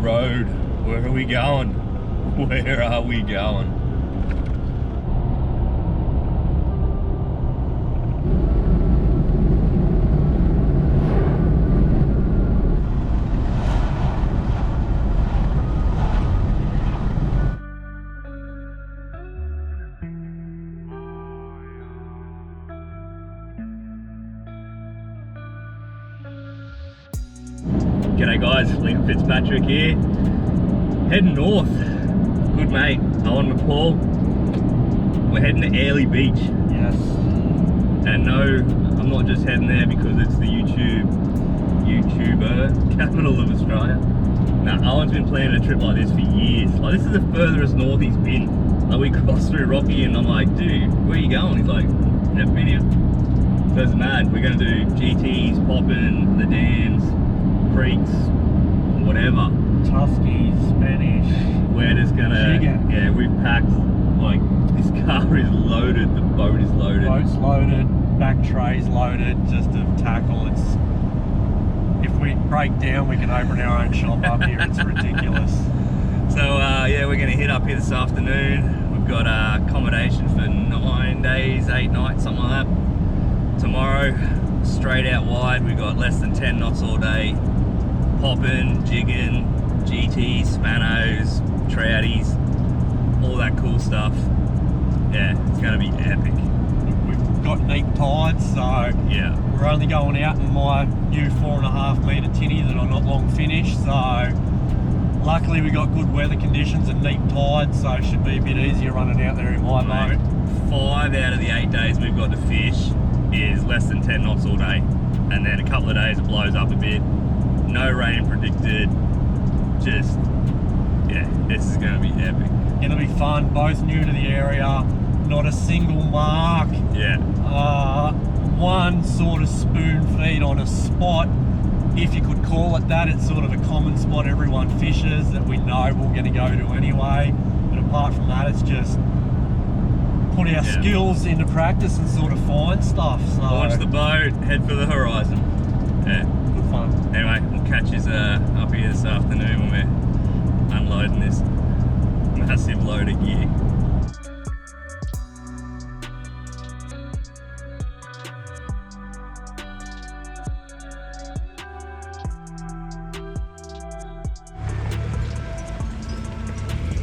road. Where are we going? Where are we going? G'day guys, Liam Fitzpatrick here. Heading north. Good mate, Owen McPaul. We're heading to Airlie Beach. Yes. And no, I'm not just heading there because it's the YouTuber capital of Australia. Now, Owen's been planning a trip like this for years. Like, this is the furthest north he's been. Like, we crossed through Rocky and I'm like, dude, where are you going? He's like, never been here. So it's mad. We're gonna do GTs, popping, the dams, creeks, whatever. Tuskies, Spanish. We're just gonna, yeah, we've packed, like, this car is loaded, the boat is loaded. Boat's loaded, back tray's loaded, just to tackle. It's, if we break down, we can open our own shop up here. It's ridiculous. So yeah, we're gonna hit up here this afternoon. We've got accommodation for 9 days, 8 nights, something like that. Tomorrow, straight out wide, we've got less than 10 knots all day. Popping, jigging, GTs, Spanos, Trouties, all that cool stuff. Yeah, it's gonna be epic. We've got neat tides, so yeah, we're only going out in my new 4.5 metre tinny that I'm not long finished. So luckily we got good weather conditions and neat tides, so it should be a bit easier running out there in my boat. 5 out of the 8 days we've got to fish is less than 10 knots all day, and then a couple of days it blows up a bit. No rain predicted. Just, yeah, this is gonna be epic. Gonna be fun, both new to the area, not a single mark. Yeah. One sort of spoon feed on a spot, if you could call it that. It's sort of a common spot everyone fishes that we know we're gonna go to anyway. But apart from that, it's just put our skills into practice and sort of find stuff. So launch the boat, head for the horizon. Yeah. Good fun. Anyway, we'll catch us up here this afternoon when we're unloading this massive load of gear.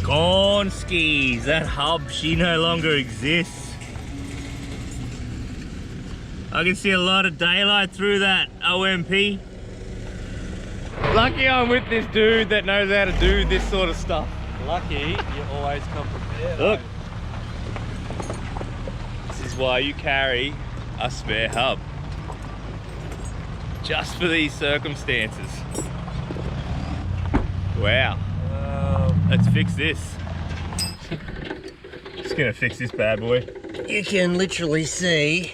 Gone skis, that hub, she no longer exists. I can see a lot of daylight through that OMP. Lucky I'm with this dude that knows how to do this sort of stuff. Lucky, you always come prepared. Look, this is why you carry a spare hub. Just for these circumstances. Wow. Let's fix this. Just gonna fix this bad boy. You can literally see.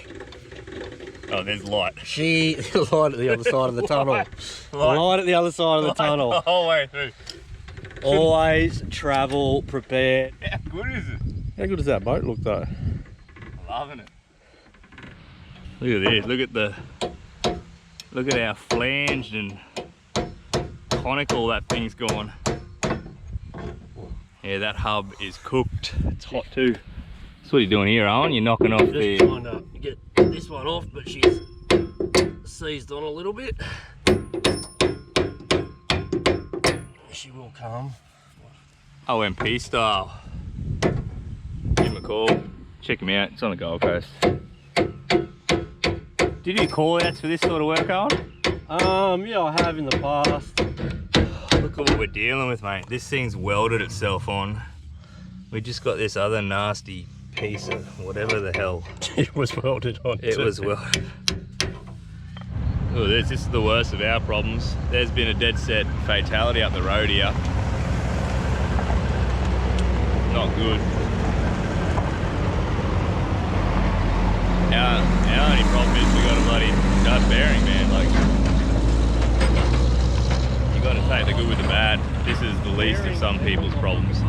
Oh, there's light. Light at the other side of the tunnel. Light at the other side of the tunnel. The whole way through. Always travel prepared. How good is it? How good does that boat look though? Loving it. Look at this. Look at how flanged and conical that thing's gone. Yeah, that hub is cooked. It's hot too. So what are you doing here, Owen? You're knocking off the... Just trying to get this one off, but she's seized on a little bit. She will come. OMP style. Give him a call. Check him out. It's on the Gold Coast. Did you call outs for this sort of work, Owen? Yeah, I have in the past. Look at what we're dealing with, mate. This thing's welded itself on. We just got this other nasty piece of whatever the hell. It was welded on. It was welded. Oh, this is the worst of our problems. There's been a dead set fatality up the road here. Not good. Our only problem is we got a bloody dud bearing, man. Like, you got to take the good with the bad. This is the least of some people's problems.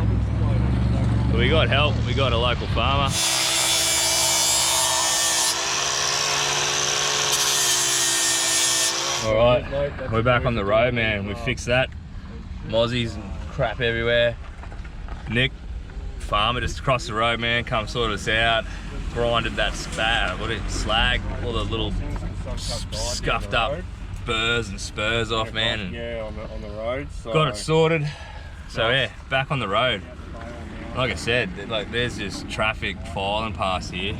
But we got help. We got a local farmer. All right, we're back on the road, man. We fixed that. mozzies and crap everywhere. Nick, farmer just across the road, man, come sort us out, grinded that slag, all the little scuffed up burrs and spurs off, man. And yeah, on the road. So got it sorted. So yeah, back on the road. Like I said, like there's just traffic filing past here.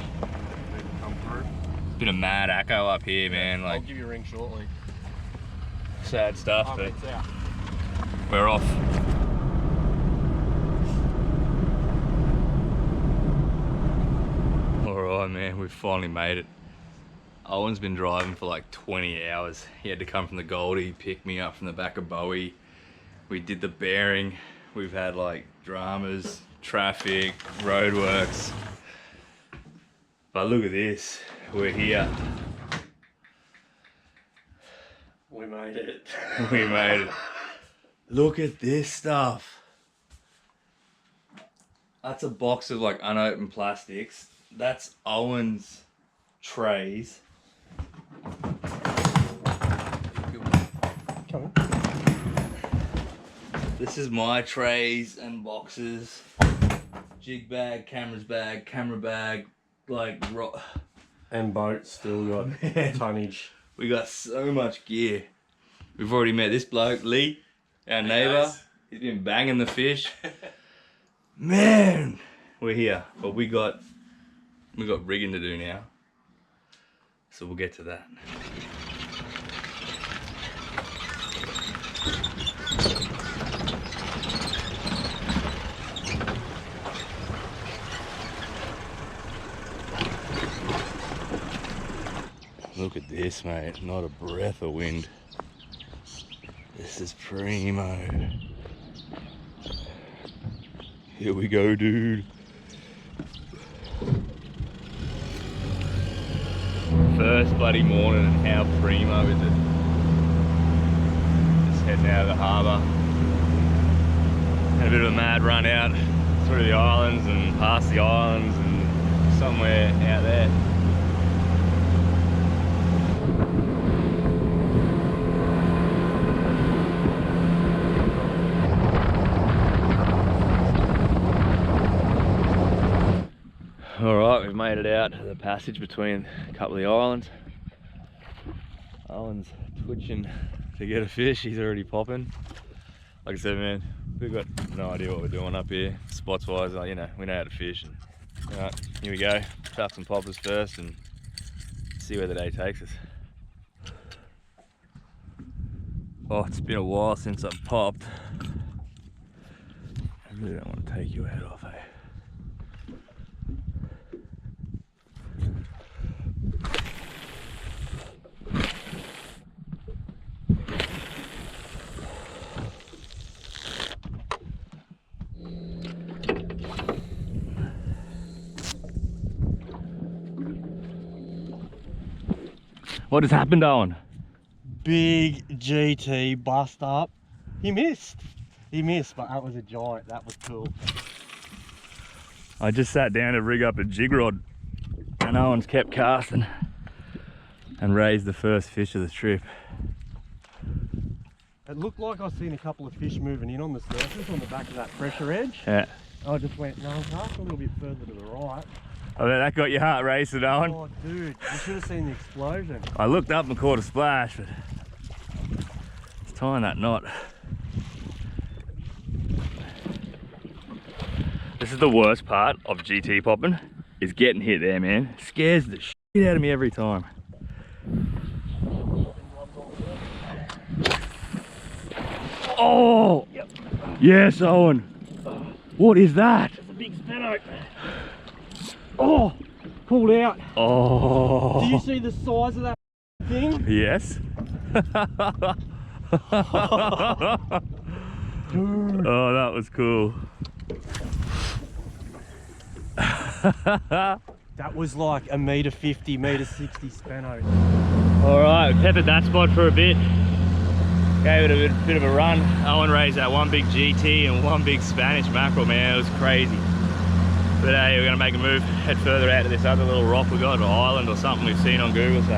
Been a mad echo up here, man. Like, I'll give you a ring shortly. Sad stuff, Oh, but it's out. we're off. Alright, man, we've finally made it. Owen's been driving for like 20 hours. He had to come from the Goldie, pick me up from the back of Bowie. We did the bearing. We've had like dramas, traffic, roadworks. But look at this, we're here. We made it. We made it. Look at this stuff. That's a box of like unopened plastics. That's Owen's trays. Come on. This is my trays and boxes. Jig bag, camera bag, like And boats still got tonnage. we got so much gear. We've already met this bloke, Lee, our neighbour. He's been banging the fish. Man, we're here, but we got rigging to do now. So we'll get to that. Look at this, mate. Not a breath of wind. This is primo. Here we go, dude. First bloody morning, and how primo is it? Just heading out of the harbour. Had a bit of a mad run out through the islands and past the islands and somewhere out there. Alright, we've made it out to the passage between a couple of the islands. Owen's twitching to get a fish, he's already popping. Like I said, man, we've got no idea what we're doing up here, spots wise, you know, we know how to fish. Alright, here we go, chuck some poppers first and see where the day takes us. Oh, it's been a while since I've popped. I really don't want to take your head off, eh? What has happened, Owen? Big GT bust up. He missed, but that was a giant. That was cool. I just sat down to rig up a jig rod and Owen's kept casting and raised the first fish of the trip. It looked like I seen a couple of fish moving in on the surface on the back of that pressure edge. Yeah. I just went, no, cast a little bit further to the right. I bet that got your heart racing, Owen. Oh, dude, you should have seen the explosion. I looked up and caught a splash, but it's tying that knot. This is the worst part of GT popping, is getting hit there, man. It scares the shit out of me every time. Oh! Yep. Yes, Owen. What is that? It's a big spino. Oh, pulled out. Oh. Do you see the size of that thing? Yes. Dude. Oh, that was cool. That was like a metre 50, metre 60 spano. All right, we peppered that spot for a bit. Gave it a bit of a run. Owen raised that one big GT and one big Spanish mackerel, man. It was crazy. But hey, we're gonna make a move, head further out to this other little rock we got, or island or something we've seen on Google, so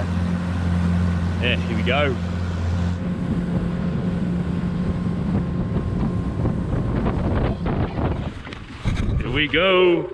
yeah, here we go. we go.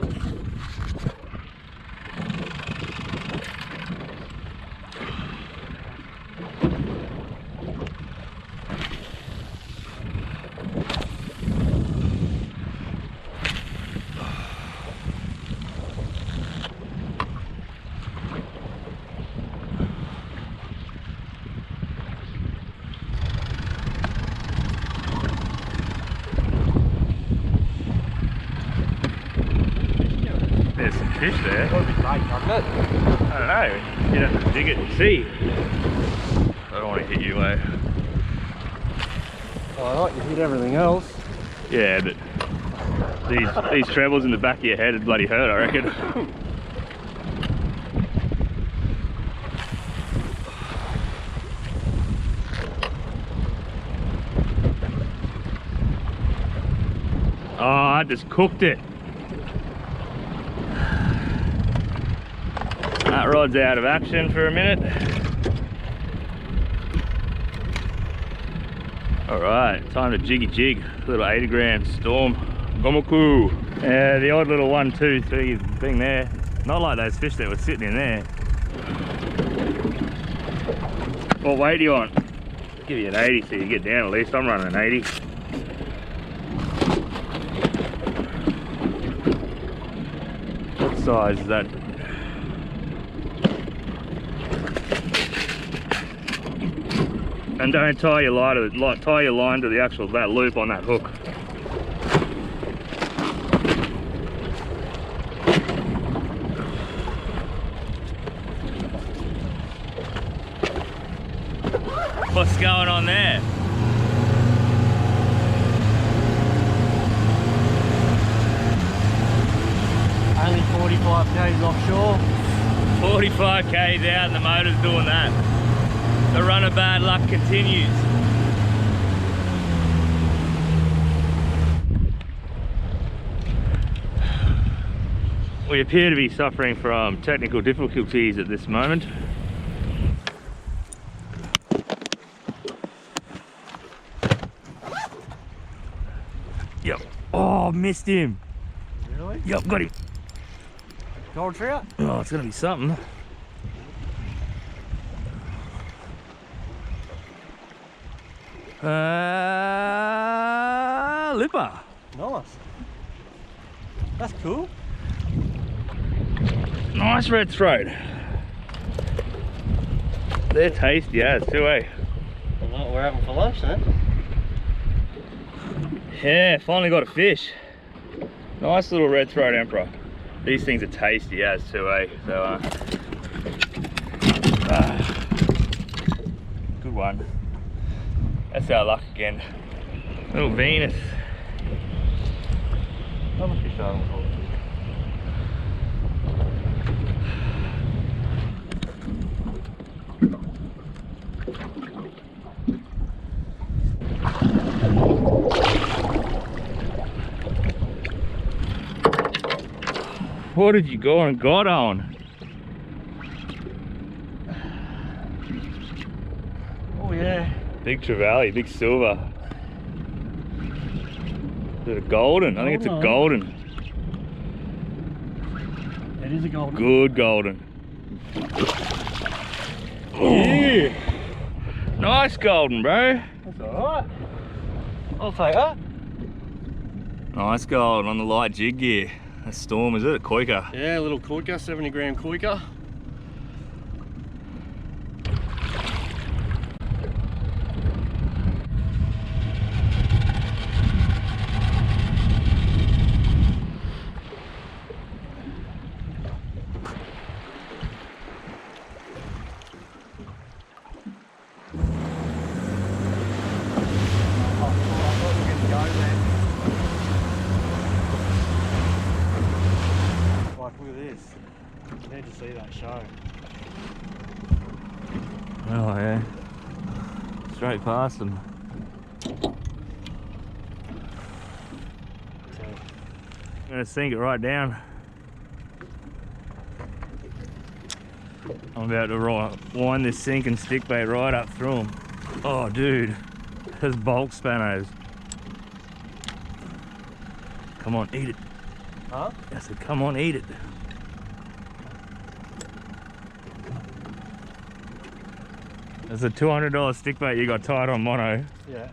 There's some fish there. I don't know. You'd have to dig it and see. I don't want to hit you, mate. Oh, I like you hit everything else. Yeah, but these trebles in the back of your head would bloody hurt, I reckon. Oh, I just cooked it. That rod's out of action for a minute. Alright, time to jiggy jig. Little 80 gram storm. Gomoku. Yeah, the odd little 1, 2, 3 thing there. Not like those fish that were sitting in there. What weight do you want? I'll give you an 80 so you get down at least. I'm running an 80. What size is that? And don't tie your line to the actual that loop on that hook. What's going on there? Only 45 k's offshore. 45 k's out and the motor's doing that. The run of bad luck continues. We appear to be suffering from technical difficulties at this moment. Yep. Oh, missed him. Really? Yep, got him. Gold trout? Oh, it's gonna be something. Lipper. Nice. That's cool. Nice red throat. They're tasty as too, eh? I know what we're having for lunch then. Yeah, finally got a fish. Nice little red throat emperor. These things are tasty as too, eh? So, good one. That's our luck again. Little Venus. Another fish I haven't caught. What did you go and got on? Oh yeah. Big trevally, big silver. Is it a golden? I think it's a golden. It is a golden. Good golden. Yeah. Nice golden, bro. That's alright. I'll take that. Nice golden on the light jig gear. A storm, is it? A koika? Yeah, a little koika, 70 gram koika. Need to see that show. Oh yeah. Straight past them. I'm gonna sink it right down. I'm about to wind this sink and stick bait right up through them. Oh dude, there's bulk spanos. Come on, eat it. Huh? I said, come on, eat it. There's a $200 stick bait you got tied on mono. Yeah.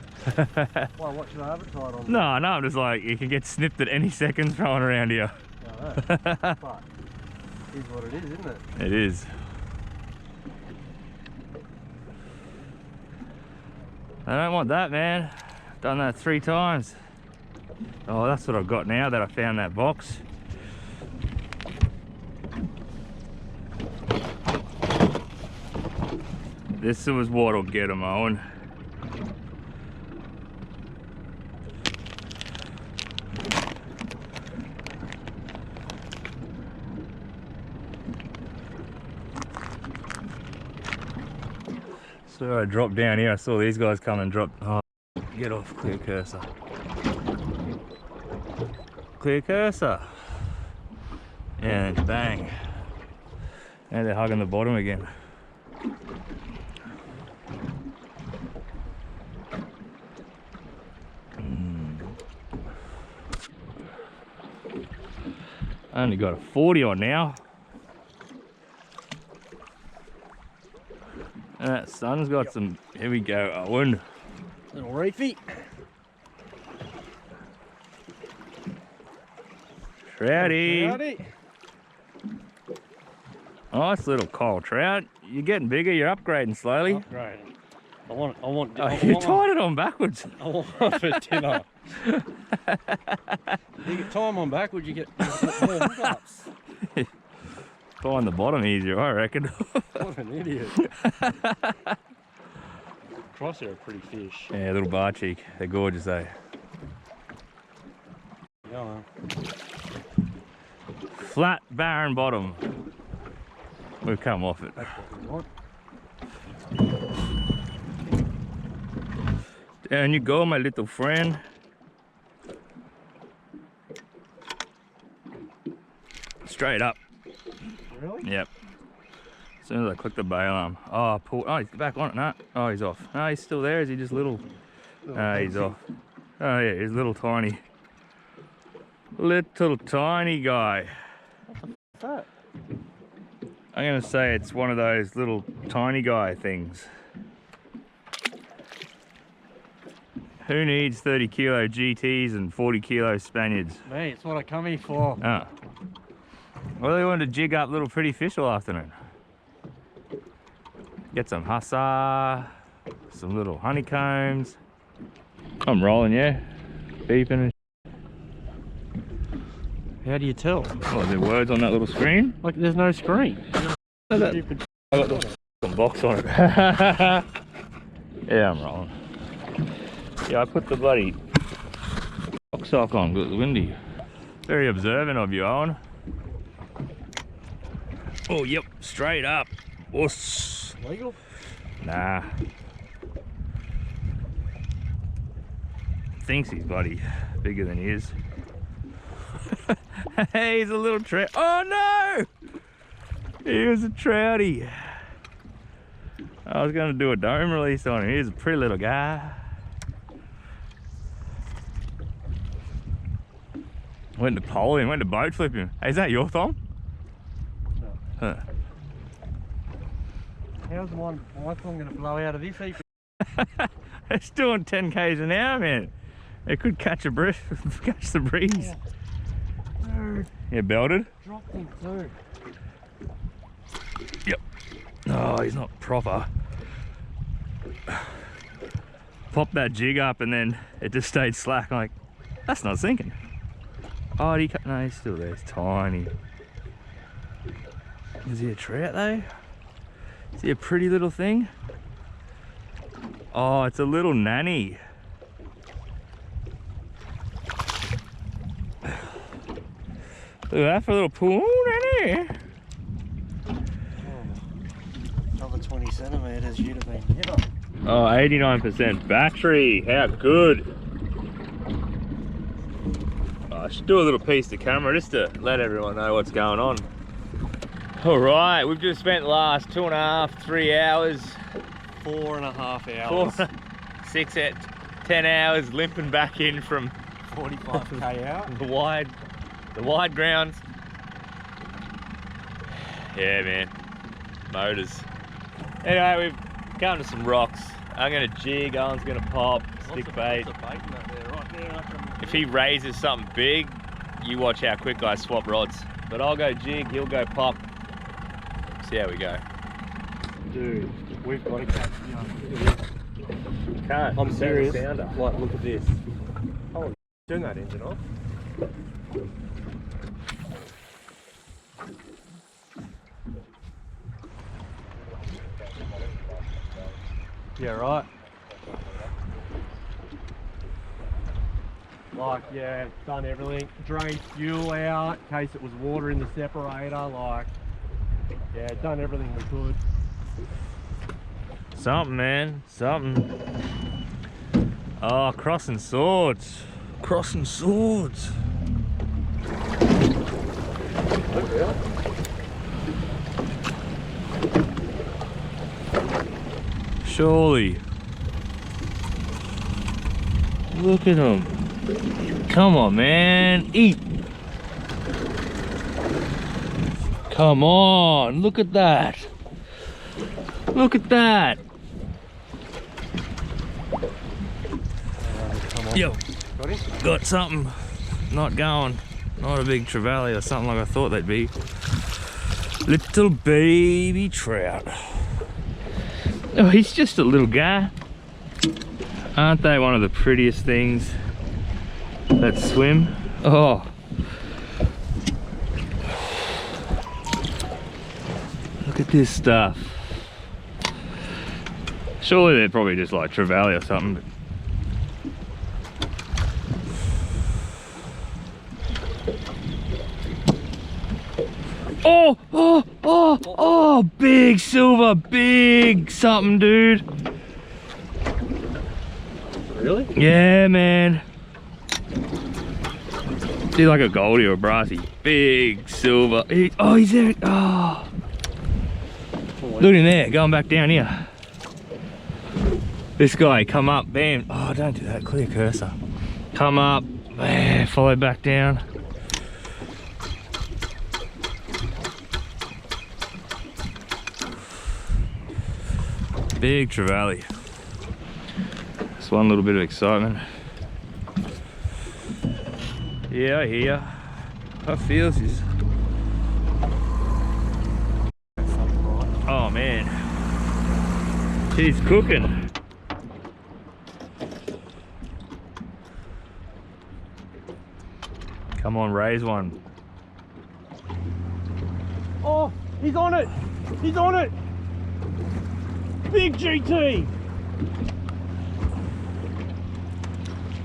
Why, what should I have it tied on? No, I'm just like, you can get snipped at any second throwing around here. No, but it is what it is, isn't it? It is. I don't want that, man. Done that 3 times. Oh, that's what I've got now that I found that box. This was what'll get them, Owen. So I dropped down here, I saw these guys come and drop. Oh, get off, clear cursor. Clear cursor. And bang. Now they're hugging the bottom again. I only got a 40 on now. And that sun's got some. Here we go, Owen. Little reefy. Trouty. Trouty. Nice little coral trout. You're getting bigger, you're upgrading slowly. Upgrading. I want Oh, you tied it on backwards. I want one for dinner. You get time on backwards, you get more hookups. Find the bottom easier, I reckon. What an idiot. Crosshair are pretty fish. Yeah, little bar cheek. They're gorgeous, eh? Yeah. Flat, barren bottom. We've come off it. That's what we want. Down you go, my little friend. Straight up. Really? Yep. As soon as I click the bail arm. Oh, pull. Oh, he's back on it. No. Oh, he's off. No, he's still there. Is he just little? He's off. Oh, yeah, he's little tiny. Little tiny guy. What's that? I'm going to say it's one of those little tiny guy things. Who needs 30 kilo GTs and 40 kilo Spaniards? Me, it's what I come here for. Oh. Well, they wanted to jig up little pretty fish all afternoon. Get some hussa, some little honeycombs. I'm rolling, yeah. Beeping and How do you tell? oh, there words on that little screen? Like there's no screen. I got the box on it. Yeah, I'm rolling. Yeah, I put the bloody box sock on because it was windy. Very observant of you, Owen. Oh, yep, straight up. Wuss. Legal? Nah. Thinks he's bloody bigger than he is. Hey, he's a little trout. Oh no! He was a trouty. I was going to do a dome release on him. He's a pretty little guy. Went to pole him, went to boat flip him. Hey, is that your thumb? No. Huh. How's my thumb going to blow out of this heap? It's doing 10 k's an hour, man. It could catch a breeze, catch the breeze. Yeah. Dude, Yeah, belted. dropped him too. Yep. Oh, he's not proper. Popped that jig up and then it just stayed slack. I'm like, that's not sinking. Oh, did he cut? No, he's still there. It's tiny. Is he a trout though? Is he a pretty little thing? Oh, it's a little nanny. Look at that for a little pool. Ooh, nanny. Another 20 centimetres, you'd have been hit on. Oh, 89% battery. How good. I should do a little piece to camera just to let everyone know what's going on. All right, we've just spent the last 2.5, 3 hours. 4.5 hours. 10 hours limping back in from 45k out. the wide The wide grounds. Yeah, man. Motors. Anyway, we've come to some rocks. I'm gonna jig, Owen's gonna pop, stick bait. If he raises something big, you watch how quick I swap rods. But I'll go jig, he'll go pop. See how we go. Dude, we've got to catch you. Can't. I'm serious. Like, look at this. Oh, turn that engine off. Yeah, right. Like, yeah, done everything. Drained fuel out in case it was water in the separator. Like, yeah, done everything we could. Something, man. Something. Oh, crossing swords. Crossing swords. Oh, really? Surely. Look at him. Come on, man. Eat. Come on. Look at that. Look at that. Come on. Yo. Got him? Got something. Not going. Not a big trevally or something like I thought they'd be. Little baby trout. Oh, he's just a little guy. Aren't they one of the prettiest things that swim? Oh. Look at this stuff. Surely they're probably just like trevally or something. But... Oh, big silver, big something, dude. Really? Yeah, man. See, like a goldie or a brassy. Big silver. He's there. Oh. Look at him there, going back down here. This guy, come up, bam. Oh, don't do that, clear cursor. Come up, bam, follow back down. Big trevally. Just one little bit of excitement. Yeah, I hear. I feel this. Oh man. She's cooking. Come on, raise one. Oh, he's on it! He's on it! Big GT!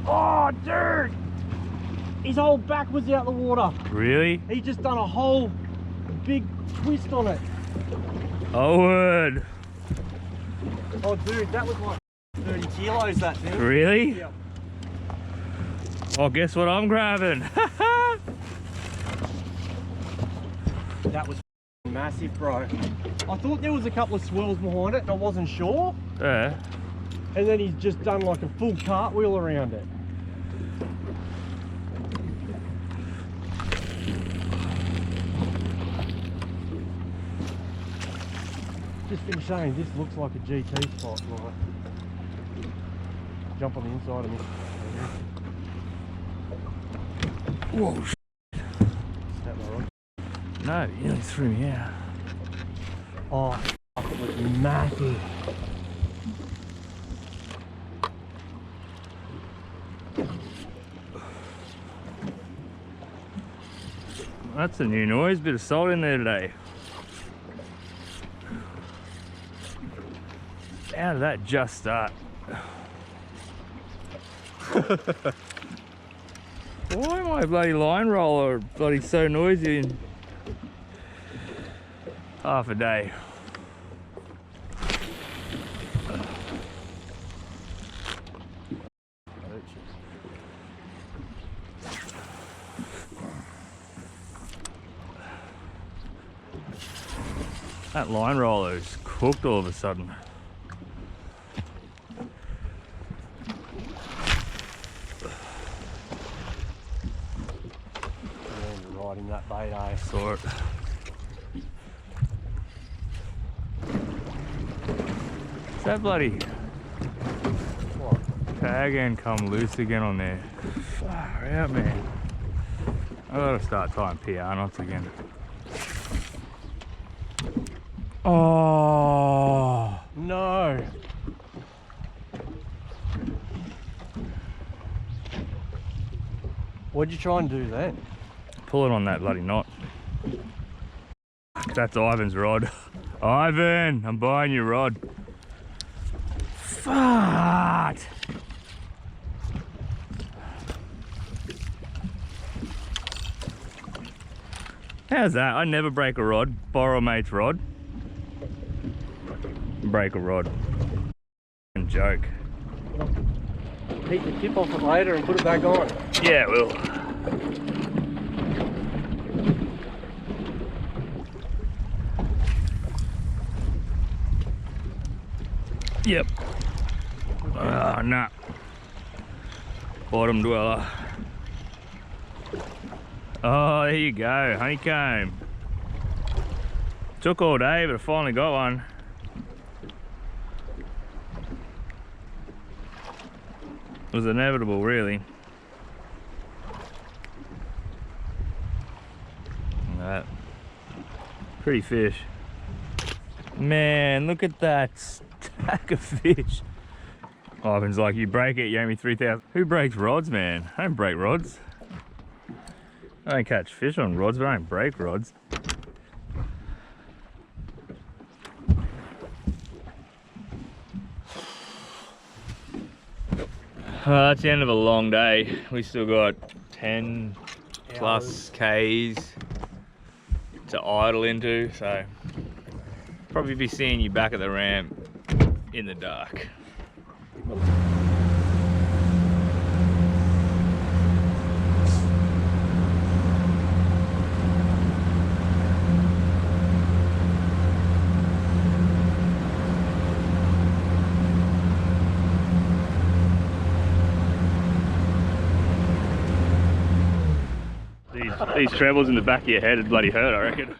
Oh, dude! His whole back was out the water. Really? He just done a whole big twist on it. Owen! Oh, dude, that was like 30 kilos, that thing. Really? Yeah. Oh, guess what I'm grabbing? That was massive, bro. I thought there was a couple of swirls behind it and I wasn't sure. Yeah. And then he's just done like a full cartwheel around it. Just been saying, this looks like a GT spot. Like, jump on the inside of me. Whoa. Snap my rod. No, you nearly threw me out. Oh, fuck, it was massive. That's a new noise, bit of salt in there today. How did that just start? Why am I bloody line roller bloody so noisy in half a day? That line roller is cooked all of a sudden. right in that bait, eh? Saw it. Is that bloody What? tag end come loose again on there? Far out, man. I gotta start tying PR knots again. Oh No. What'd you try and do then? pull it on that bloody knot. That's Ivan's rod. Ivan, I'm buying your rod. Fuck! How's that? I never break a rod. Borrow a mate's rod. Break a rod. Joke. Take the tip off it later and put it back on. Yeah, well. Yep. Oh, nah. Bottom dweller. Oh, there you go, honeycomb. Took all day, but I finally got one. It was inevitable, really. That pretty fish. Man, look at that stack of fish. Ivan's like, you break it, you owe me 3,000. Who breaks rods, man? I don't break rods. I don't catch fish on rods, but I don't break rods. That's the end of a long day. We still got 10 plus Ks to idle into, so probably be seeing you back at the ramp in the dark. These trebles in the back of your head would bloody hurt, I reckon.